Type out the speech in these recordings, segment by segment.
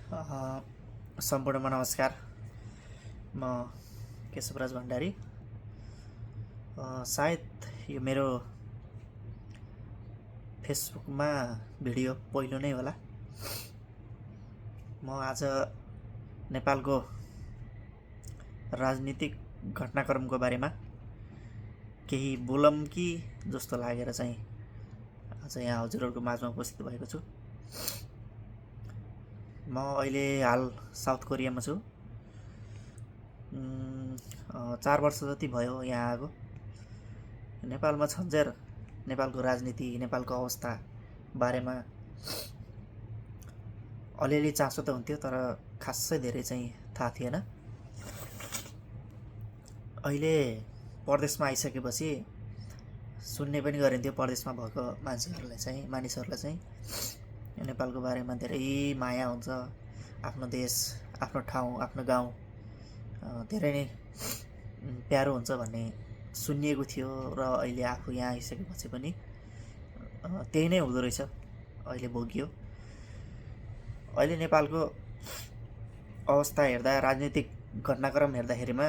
सम्पूर्णमा नमस्कार। म केशवराज भण्डारी। सायद यो मेरो फेसबुकमा भिडियो पहिलो नै होला। म आज नेपालको राजनीतिक घटनाक्रमको बारेमा केही बोलौँ कि जस्तो लागेर चाहिँ आज यहाँ हजुरहरूको माझमा उपस्थित भएको छु। म अहिले हाल साउथ कोरियामा छु। 4 वर्ष जति भयो यहाँ आएको। नेपालमा छन्जेर नेपालको राजनीति, नेपालको अवस्था बारेमा अलिअलि चासो त हुन्थ्यो, तर खासै धेरै चाहिँ थाहा थिएन। अहिले परदेशमा आइसकेपछि सुन्ने पनि गरिन्थ्यो परदेशमा भएको मानिसहरूलाई चाहिँ नेपालको बारेमा धेरै माया हुन्छ। आफ्नो देश, आफ्नो ठाउँ, आफ्नो गाउँ धेरै नै प्यारो हुन्छ भन्ने सुनिएको थियो र अहिले आफू यहाँ आइसकेपछि पनि त्यही नै हुँदो रहेछ। अहिले भोगियो। अहिले नेपालको अवस्था हेर्दा, राजनीतिक घटनाक्रम हेर्दाखेरिमा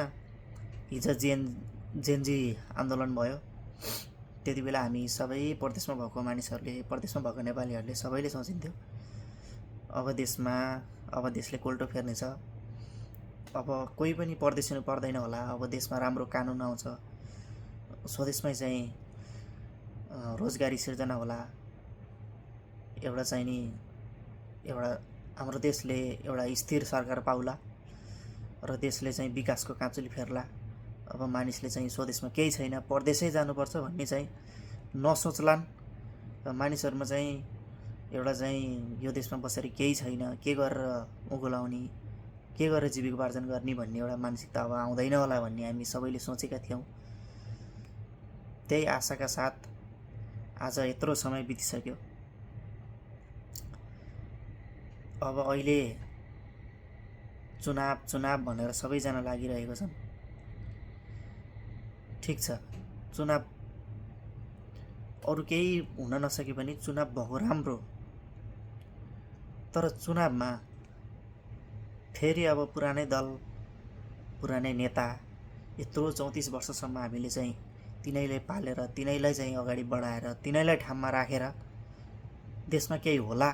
हिजो जेनजी आन्दोलन भयो। त्यति बेला हामी सबै परदेशमा भएको मानिसहरूले, परदेशमा भएको नेपालीहरूले सबैले सोचिन्थ्यो अब देशले कोल्टो फेर्नेछ, अब कोही पनि परदेशिनु पर्दैन होला, अब देशमा राम्रो कानुन आउँछ, स्वदेशमै चाहिँ रोजगारी सिर्जना होला, एउटा हाम्रो देशले एउटा स्थिर सरकार पाउला र देशले चाहिँ विकासको काँचुली फेर्ला। अब मानिसले चाहिँ स्वदेशमा केही छैन, परदेशै जानुपर्छ भन्ने चाहिँ नसोच्लान्। मानिसहरूमा चाहिँ एउटा चाहिँ यो देशमा बसेर केही छैन, के गरेर उँगो लाउने, के गरेर जीविकोपार्जन गर्ने भन्ने एउटा मानसिकता अब आउँदैन होला भन्ने हामी सबैले सोचेका थियौँ। त्यही आशाका साथ आज यत्रो समय बितिसक्यो। अब अहिले चुनाव भनेर सबैजना लागिरहेको छन्। ठिक छ, चुनाव अरू केही हुन नसके पनि चुनाव भएको राम्रो। तर चुनावमा फेरि अब पुरानै दल, पुरानै नेता, यत्रो 34 वर्षसम्म हामीले चाहिँ तिनैलाई पालेर, तिनैलाई चाहिँ अगाडि बढाएर, तिनैलाई ठाममा राखेर देशमा केही होला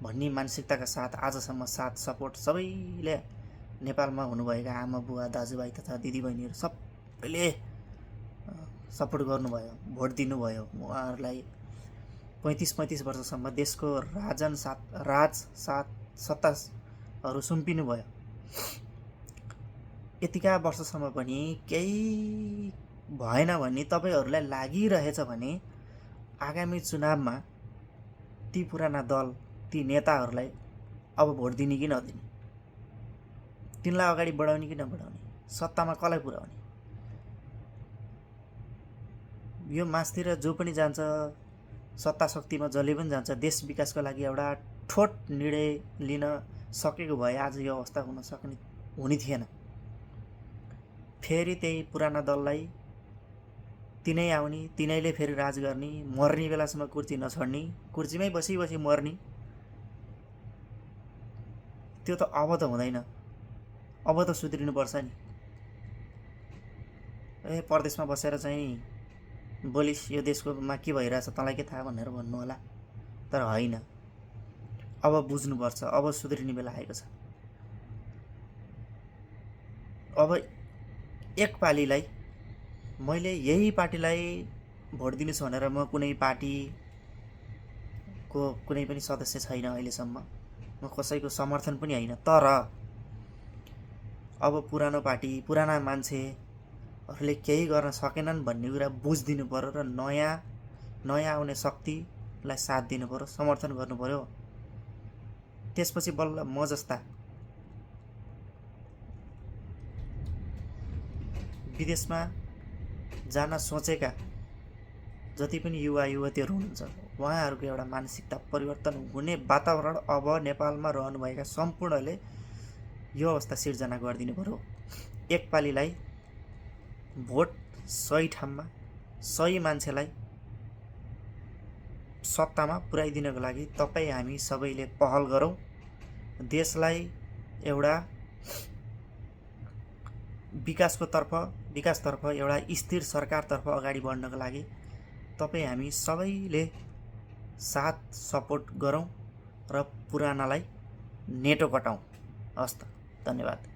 भन्ने मानसिकताका साथ आजसम्म साथ सपोर्ट सबैले, नेपालमा हुनुभएका आमा बुवा दाजुभाइ तथा दिदीबहिनीहरू सबैले सपोर्ट गर्नुभयो, भोट दिनुभयो। उहाँहरूलाई 35 वर्षसम्म देशको सत्ताहरू सुम्पिनुभयो। यतिका वर्षसम्म पनि केही भएन भन्ने तपाईँहरूलाई लागिरहेछ भने आगामी चुनावमा ती पुराना दल, ती नेताहरूलाई अब भोट दिने कि नदिने, तिनलाई अगाडि बढाउने कि नबढाउने, सत्तामा कसलाई पुर्याउने? यो मासतिर जो पनि जान्छ, सत्ता शक्तिमा जसले पनि जान्छ, देश विकासको लागि एउटा ठोट निर्णय लिन सकेको भए आज यो अवस्था हुने थिएन। फेरि त्यही पुराना दललाई तिनै आउने, तिनैले फेरि राज गर्ने, मर्ने बेलासम्म कुर्सी नछोड्ने, कुर्सीमै बसी मर्ने। त्यो त अब त हुँदैन। अब त सुध्रिनुपर्छ नि। परदेशमा बसेर चाहिँ बोलिस यो देशकोमा के भइरहेछ तँलाई के थाहा भनेर भन्नु होला, तर होइन। अब बुझ्नुपर्छ, अब सुध्रिने बेला आएको छ। अब एक पालीलाई मैले यही पार्टीलाई भोट दिनु छ भनेर म कुनै पार्टीको कुनै पनि सदस्य छैन अहिलेसम्म, म कसैको समर्थन पनि होइन। तर अब पुरानो पार्टी, पुराना मान्छेहरूले केही गर्न सकेनन् भन्ने कुरा बुझिदिनु पर्यो र नयाँ आउने शक्तिलाई साथ दिनु पर्यो, समर्थन गर्नु पर्यो। त्यसपछि बल्ल म जस्ता विदेशमा जान सोचेका जति पनि युवा युवतीहरू हुनुहुन्छ, उहाँहरूको एउटा मानसिकता परिवर्तन हुने वातावरण अब नेपालमा रहनुभएका सम्पूर्णले यो अवस्था सिर्जना गरिदिनु पर्यो। एक पालीलाई भोट सही ठाउँमा, सही मान्छेलाई सत्तामा पुर्याइदिनको लागि तपाईँ हामी सबैले पहल गरौँ देशलाई एउटा विकासतर्फ एउटा स्थिर सरकारतर्फ अगाडि बढ्नको लागि तपाईँ हामी सबैले साथ सपोर्ट गरौँ र पुरानालाई नेटो कटाउँ। हस् त, धन्यवाद।